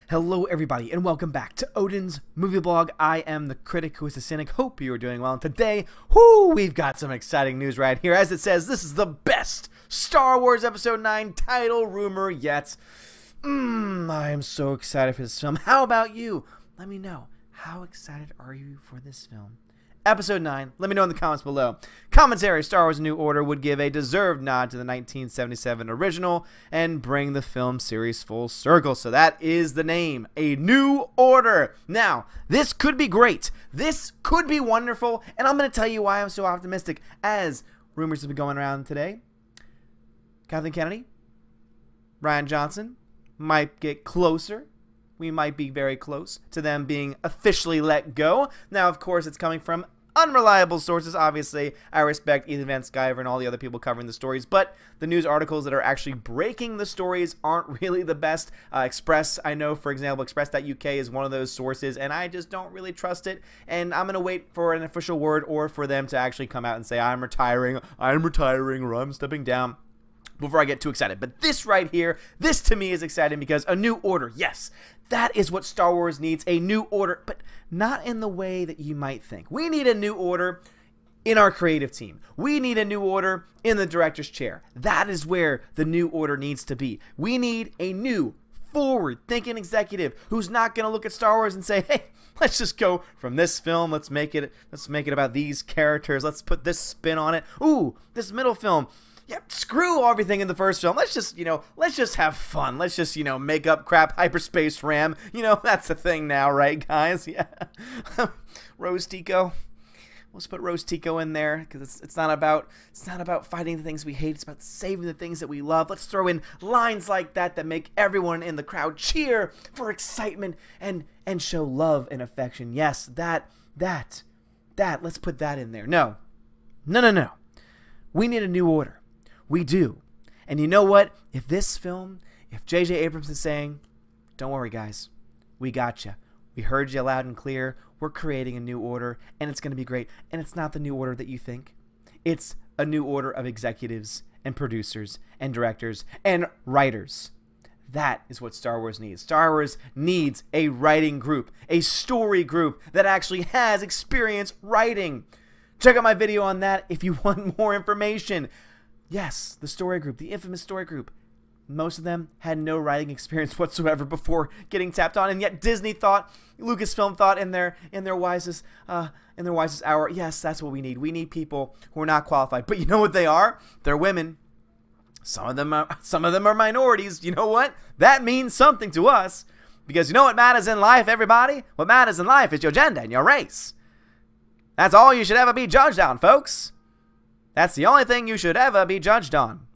Hello everybody and welcome back to Odin's Movie Blog. I am the critic who is a cynic. Hope you are doing well. And today, we've got some exciting news right here. As it says, this is the best Star Wars Episode 9 title rumor yet. I am so excited for this film. How about you? Let me know. How excited are you for this film? Episode 9. Let me know in the comments below. Commentary: Star Wars: A New Order would give a deserved nod to the 1977 original and bring the film series full circle. So that is the name. A New Order. Now, this could be great. This could be wonderful. And I'm going to tell you why I'm so optimistic. As rumors have been going around today, Kathleen Kennedy, Rian Johnson might get closer. We might be very close to them being officially let go. Now, of course, it's coming from unreliable sources. Obviously, I respect Ethan Van Sciver and all the other people covering the stories, but the news articles that are actually breaking the stories aren't really the best. Express, I know, for example, Express.uk is one of those sources, and I just don't really trust it, and I'm going to wait for an official word or for them to actually come out and say, I'm retiring, or I'm stepping down, before I get too excited. But this right here, this to me is exciting because a new order, yes, that is what Star Wars needs, a new order, but not in the way that you might think. We need a new order in our creative team. We need a new order in the director's chair. That is where the new order needs to be. We need a new, forward-thinking executive who's not going to look at Star Wars and say, hey, let's just go from this film, let's make it about these characters, let's put this spin on it. Ooh, this middle film, yeah, screw everything in the first film. Let's just, let's just have fun. Let's just, make up crap hyperspace RAM. That's the thing now, right, guys? Yeah. Rose Tico. Let's put Rose Tico in there because it's not about fighting the things we hate. It's about saving the things that we love. Let's throw in lines like that make everyone in the crowd cheer for excitement and show love and affection. Yes, that. Let's put that in there. No. We need a new order. We do. And you know what? If J.J. Abrams is saying, don't worry, guys, we got you. We heard you loud and clear. We're creating a new order, and it's going to be great. And it's not the new order that you think. It's a new order of executives and producers and directors and writers. That is what Star Wars needs. Star Wars needs a writing group, a story group that actually has experience writing. Check out my video on that if you want more information. Yes, the story group, the infamous story group. Most of them had no writing experience whatsoever before getting tapped on, and yet Disney thought, Lucasfilm thought in their wisest hour, yes, that's what we need. We need people who are not qualified. But you know what they are? They're women. Some of them are minorities. You know what? That means something to us. Because you know what matters in life, everybody? What matters in life is your gender and your race. That's all you should ever be judged on, folks. That's the only thing you should ever be judged on.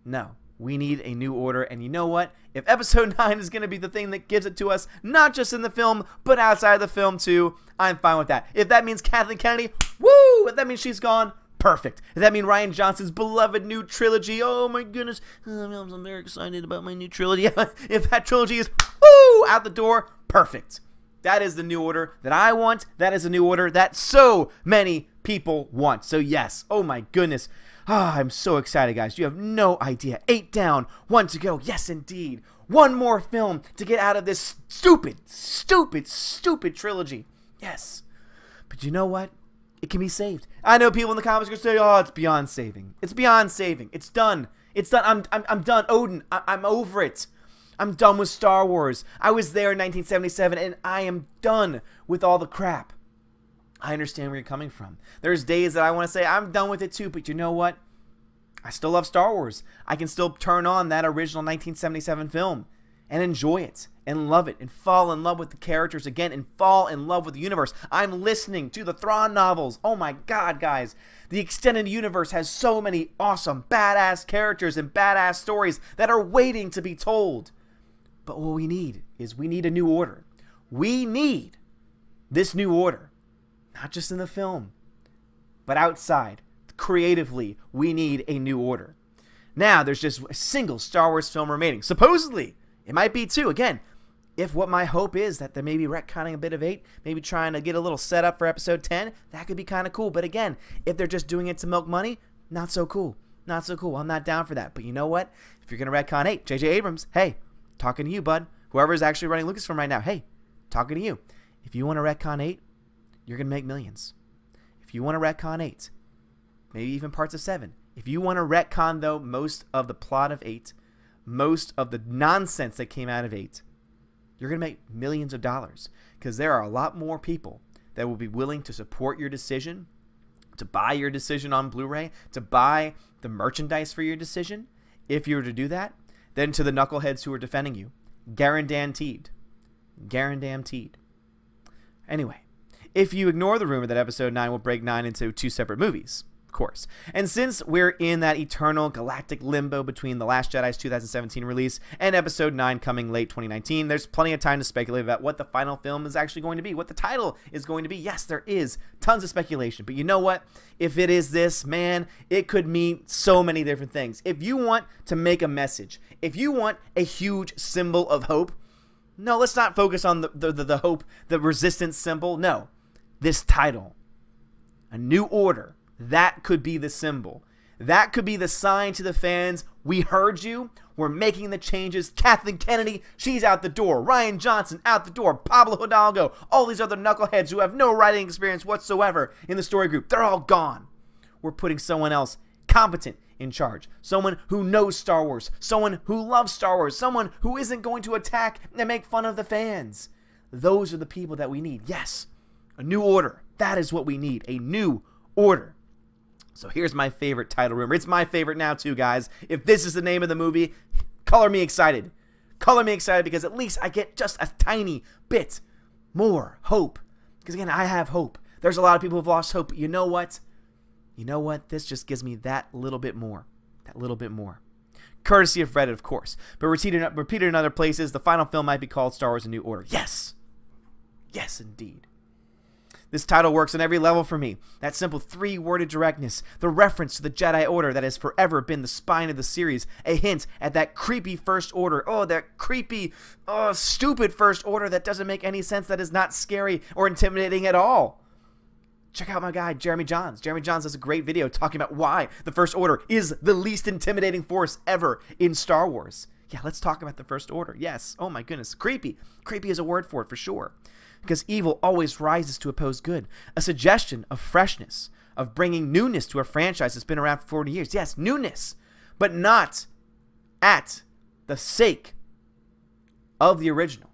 No, we need a new order, and you know what? If Episode 9 is going to be the thing that gives it to us, not just in the film, but outside of the film too, I'm fine with that. If that means Kathleen Kennedy, woo! If that means she's gone, perfect. If that means Rian Johnson's beloved new trilogy, oh my goodness, I'm very excited about my new trilogy. If that trilogy is, woo, out the door, perfect. That is the new order that I want. That is a new order that so many people want. So yes, oh my goodness. I'm so excited, guys. You have no idea. 8 down, 1 to go. Yes, indeed. One more film to get out of this stupid trilogy. Yes. But you know what? It can be saved. I know people in the comments are going to say, oh, it's beyond saving. It's beyond saving. It's done. It's done. I'm done. Odin, I'm over it. I'm done with Star Wars. I was there in 1977, and I am done with all the crap. I understand where you're coming from. There's days that I want to say, I'm done with it too, but you know what? I still love Star Wars. I can still turn on that original 1977 film and enjoy it and love it and fall in love with the characters again and fall in love with the universe. I'm listening to the Thrawn novels. Oh my God, guys. The extended universe has so many awesome, badass characters and badass stories that are waiting to be told. But what we need is a new order. We need this new order. Not just in the film, but outside. Creatively, we need a new order. Now, there's just a single Star Wars film remaining. Supposedly, it might be 2. Again, if what my hope is that they may be retconning a bit of 8, maybe trying to get a little setup for Episode 10, that could be kind of cool. But again, if they're just doing it to milk money, not so cool. Not so cool. I'm not down for that. But you know what? If you're going to retcon 8, J.J. Abrams, hey, talking to you, bud. whoever's actually running Lucasfilm right now, hey, talking to you. If you want to retcon 8, you're going to make millions. If you want to retcon 8, maybe even parts of 7. If you want to retcon, though, most of the plot of 8, most of the nonsense that came out of 8, you're going to make millions of dollars, because there are a lot more people that will be willing to support your decision, to buy your decision on Blu-ray, to buy the merchandise for your decision, if you were to do that, than to the knuckleheads who are defending you. Guaranteed. Guaranteed. Anyway, if you ignore the rumor that Episode 9 will break 9 into 2 separate movies, of course. And since we're in that eternal galactic limbo between The Last Jedi's 2017 release and Episode 9 coming late 2019, there's plenty of time to speculate about what the final film is actually going to be, what the title is going to be. Yes, there is tons of speculation, but you know what? If it is this, man, it could mean so many different things. If you want to make a message, if you want a huge symbol of hope, no, let's not focus on the hope, the resistance symbol. No, this title, A New Order, that could be the symbol. That could be the sign to the fans. We heard you. We're making the changes. Kathleen Kennedy, she's out the door. Rian Johnson, out the door. Pablo Hidalgo, all these other knuckleheads who have no writing experience whatsoever in the story group, they're all gone. We're putting someone else competent in charge. Someone who knows Star Wars. Someone who loves Star Wars. Someone who isn't going to attack and make fun of the fans. Those are the people that we need. Yes, a new order. That is what we need. A new order. So here's my favorite title rumor. It's my favorite now too, guys. If this is the name of the movie, color me excited. Color me excited, because at least I get just a tiny bit more hope. Because again, I have hope. There's a lot of people who've lost hope, but you know what? You know what? This just gives me that little bit more. That little bit more. Courtesy of Reddit, of course. But repeated in other places, the final film might be called Star Wars: A New Order. Yes! Yes, indeed. This title works on every level for me. That simple 3-worded directness, the reference to the Jedi Order that has forever been the spine of the series, a hint at that creepy First Order. Oh, that creepy, stupid First Order that doesn't make any sense, that is not scary or intimidating at all. Check out my guy, Jeremy Johns. Jeremy Johns has a great video talking about why the First Order is the least intimidating force ever in Star Wars. Yeah, let's talk about the First Order. Yes. Oh my goodness. Creepy. Creepy is a word for it, for sure. Because evil always rises to oppose good. A suggestion of freshness, of bringing newness to a franchise that's been around for 40 years. Yes, newness, but not at the sake of the original.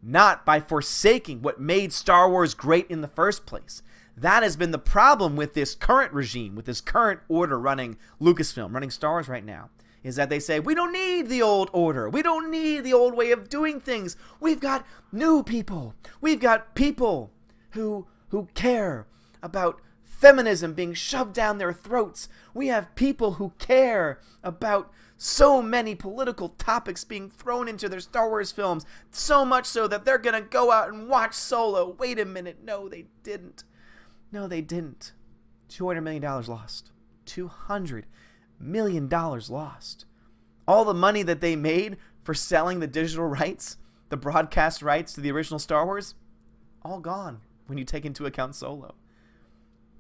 Not by forsaking what made Star Wars great in the first place. That has been the problem with this current regime, with this current order running Lucasfilm, running Star Wars right now, is that they say, we don't need the old order. We don't need the old way of doing things. We've got new people. We've got people who care about feminism being shoved down their throats. We have people who care about so many political topics being thrown into their Star Wars films, so much so that they're going to go out and watch Solo. Wait a minute. No, they didn't. No, they didn't. $200 million lost. $200 million lost. All the money that they made for selling the digital rights, the broadcast rights to the original Star Wars, all gone when you take into account Solo.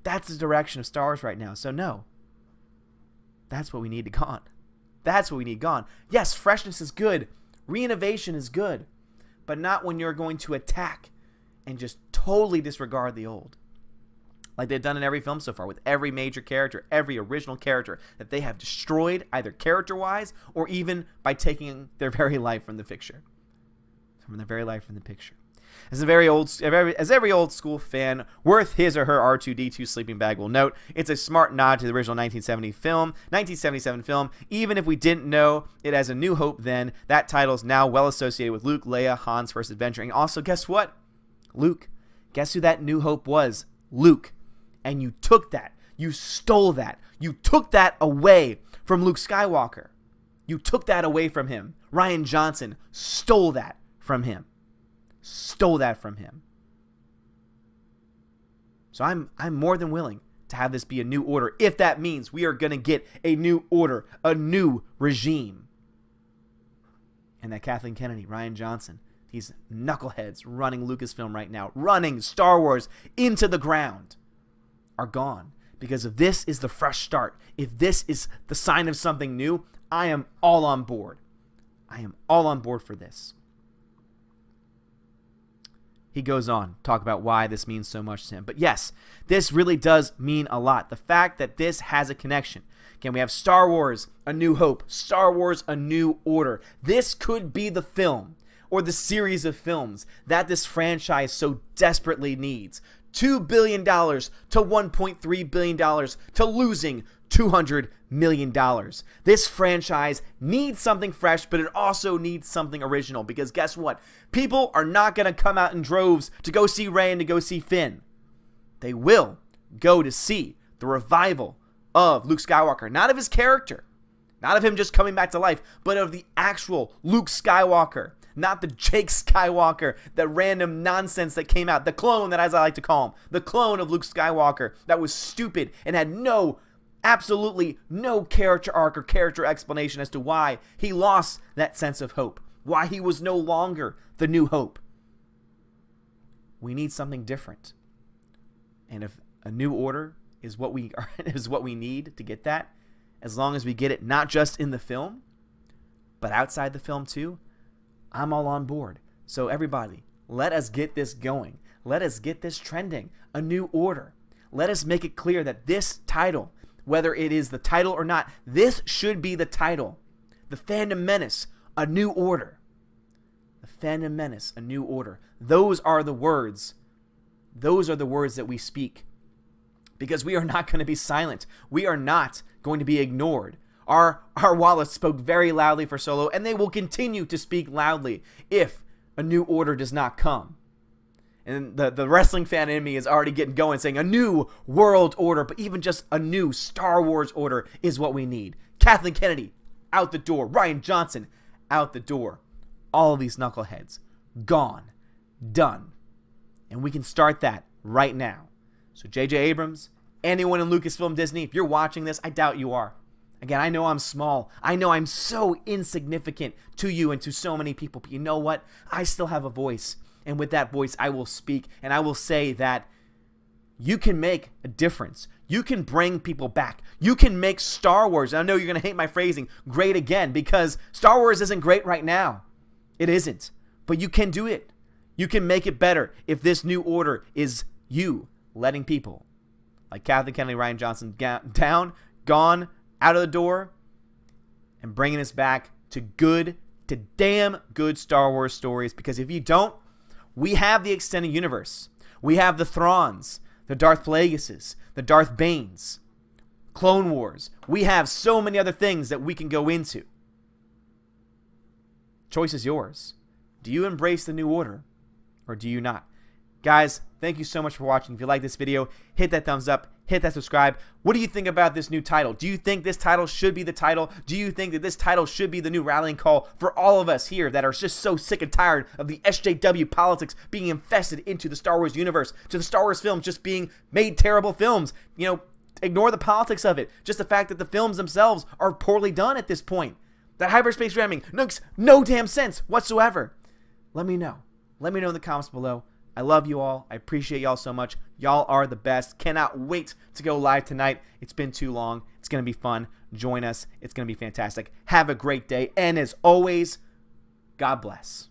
That's the direction of Star Wars right now. So no, that's what we need gone. That's what we need gone. Yes, freshness is good. Reinnovation is good. But not when you're going to attack and just totally disregard the old. Like they've done in every film so far, with every major character, every original character that they have destroyed, either character-wise or even by taking their very life from the picture. From the very life from the picture. As every old school fan worth his or her R2-D2 sleeping bag will note, it's a smart nod to the original 1977 film. Even if we didn't know it as A New Hope then, that title is now well associated with Luke, Leia, Han's first adventure. And also, guess what? Luke. Guess who that New Hope was? Luke. And you took that. You stole that. You took that away from Luke Skywalker. You took that away from him. Rian Johnson stole that from him. Stole that from him. So I'm more than willing to have this be a new order, if that means we are going to get a new order, a new regime. And that Kathleen Kennedy, Rian Johnson, these knuckleheads running Lucasfilm right now, running Star Wars into the ground, are gone. Because if this is the fresh start, if this is the sign of something new, I am all on board. I am all on board for this. he goes on to talk about why this means so much to him. But yes, this really does mean a lot. The fact that this has a connection. Again, we have Star Wars, A New Hope, Star Wars, A New Order. This could be the film or the series of films that this franchise so desperately needs. $2 billion to $1.3 billion to losing $200 million. This franchise needs something fresh, but it also needs something original, because guess what? People are not going to come out in droves to go see Rey and to go see Finn. They will go to see the revival of Luke Skywalker, not of his character, not of him just coming back to life, but of the actual Luke Skywalker. Not the Jake Skywalker, that random nonsense that came out, the clone that, as I like to call him, the clone of Luke Skywalker that was stupid and had absolutely no character arc or character explanation as to why he lost that sense of hope, why he was no longer the new hope. We need something different. And if A New Order is what we need to get that, as long as we get it not just in the film, but outside the film too, I'm all on board. So everybody, let us get this going. Let us get this trending. A New Order. Let us make it clear that this title, whether it is the title or not, this should be the title. The Phantom Menace, A New Order. The Phantom Menace, A New Order. Those are the words. Those are the words that we speak. Because we are not going to be silent. We are not going to be ignored. Our wallets spoke very loudly for Solo, and they will continue to speak loudly if A New Order does not come. And the wrestling fan in me is already getting going, saying a new world order, but even just a new Star Wars order is what we need. Kathleen Kennedy, out the door. Rian Johnson, out the door. All of these knuckleheads, gone, done. And we can start that right now. So J.J. Abrams, anyone in Lucasfilm Disney, if you're watching this, I doubt you are. Again, I know I'm small. I know I'm so insignificant to you and to so many people. But you know what? I still have a voice. And with that voice, I will speak. And I will say that you can make a difference. You can bring people back. You can make Star Wars, and I know you're going to hate my phrasing, great again. Because Star Wars isn't great right now. It isn't. But you can do it. You can make it better if this new order is you letting people like Kathleen Kennedy, Rian Johnson down, gone, out of the door, and bringing us back to damn good Star Wars stories. Because if you don't, we have the extended universe. We have the Thrawns, the Darth Plagueuses, the Darth Banes, Clone Wars. We have so many other things that we can go into. Choice is yours. Do you embrace the New Order, or do you not? Guys, thank you so much for watching. If you like this video, hit that thumbs up, hit that subscribe. What do you think about this new title? Do you think this title should be the title? Do you think that this title should be the new rallying call for all of us here that are just so sick and tired of the SJW politics being infested into the Star Wars universe, to the Star Wars films just being made terrible films? You know, ignore the politics of it. Just the fact that the films themselves are poorly done at this point. That hyperspace ramming makes no damn sense whatsoever. Let me know. Let me know in the comments below. I love you all. I appreciate y'all so much. Y'all are the best. Cannot wait to go live tonight. It's been too long. It's going to be fun. Join us. It's going to be fantastic. Have a great day. And as always, God bless.